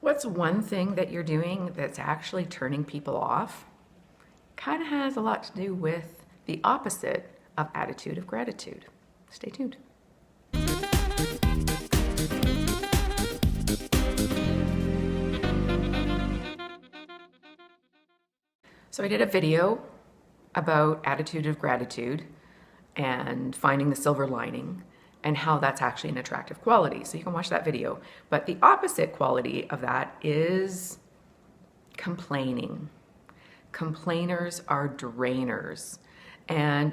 What's one thing that you're doing that's actually turning people off? Kind of has a lot to do with the opposite of attitude of gratitude. Stay tuned. So I did a video about attitude of gratitude and finding the silver lining and how that's actually an attractive quality. So you can watch that video. But the opposite quality of that is complaining. Complainers are drainers. And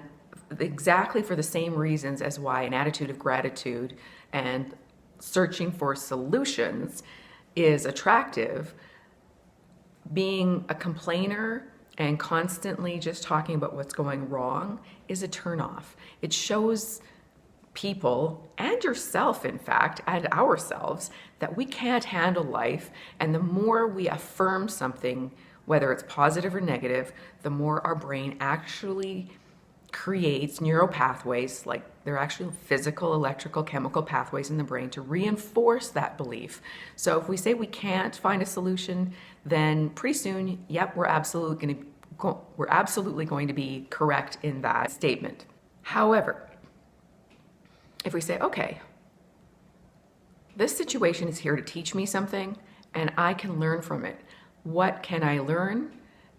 exactly for the same reasons as why an attitude of gratitude and searching for solutions is attractive, being a complainer and constantly just talking about what's going wrong is a turnoff. It shows people and yourself, in fact, and ourselves, that we can't handle life. And the more we affirm something, whether it's positive or negative, the more our brain actually creates neural pathways, like they're actually physical, electrical, chemical pathways in the brain to reinforce that belief. So if we say we can't find a solution, then pretty soon, yep, we're absolutely going to be correct in that statement. However, if we say, okay, this situation is here to teach me something and I can learn from it. What can I learn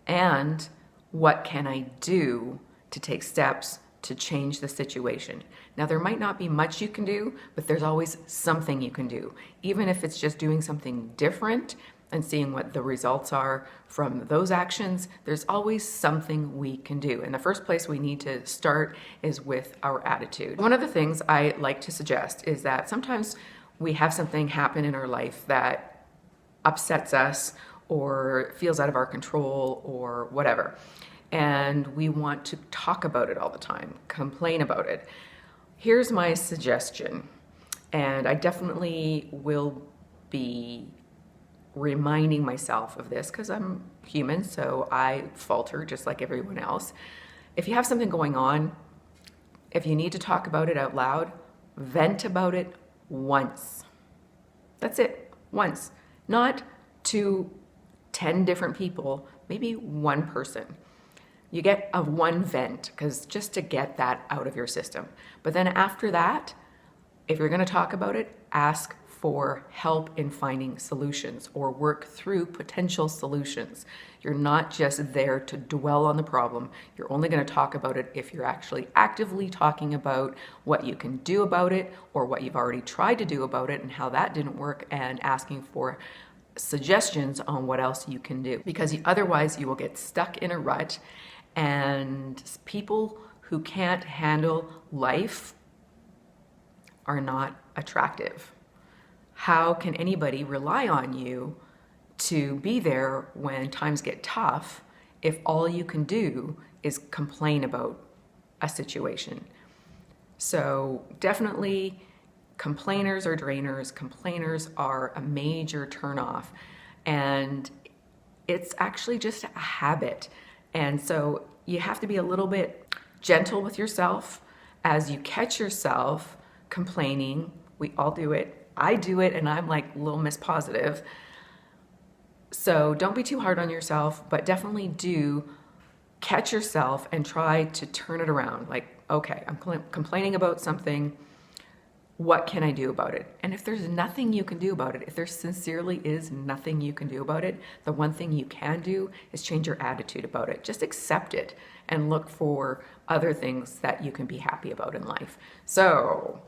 and what can I do to take steps to change the situation? Now, there might not be much you can do, but there's always something you can do. Even if it's just doing something different and seeing what the results are from those actions, there's always something we can do. And the first place we need to start is with our attitude. One of the things I like to suggest is that sometimes we have something happen in our life that upsets us or feels out of our control or whatever. And we want to talk about it all the time, complain about it. Here's my suggestion, and I definitely will be reminding myself of this because I'm human, so I falter just like everyone else. If you have something going on, if you need to talk about it out loud, vent about it once. That's it, once. Not to 10 different people, maybe one person. You get a one vent, because just to get that out of your system. But then after that, if you're going to talk about it, ask for help in finding solutions or work through potential solutions. You're not just there to dwell on the problem. You're only going to talk about it if you're actually actively talking about what you can do about it or what you've already tried to do about it and how that didn't work, and asking for suggestions on what else you can do. Because otherwise you will get stuck in a rut, and people who can't handle life are not attractive. How can anybody rely on you to be there when times get tough if all you can do is complain about a situation? So definitely, complainers are drainers. Complainers are a major turnoff, and it's actually just a habit. And so you have to be a little bit gentle with yourself as you catch yourself complaining. We all do it. I do it, and I'm like little Miss Positive. So don't be too hard on yourself, but definitely do catch yourself and try to turn it around. Like, okay, I'm complaining about something. What can I do about it? And if there's nothing you can do about it, if there sincerely is nothing you can do about it, the one thing you can do is change your attitude about it. Just accept it and look for other things that you can be happy about in life. So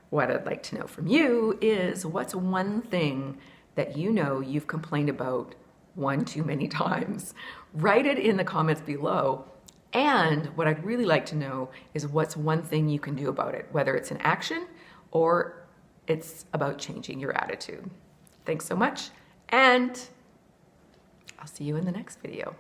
what I'd like to know from you is, what's one thing that you know you've complained about one too many times? Write it in the comments below. And what I'd really like to know is, what's one thing you can do about it, whether it's an action or it's about changing your attitude. Thanks so much, and I'll see you in the next video.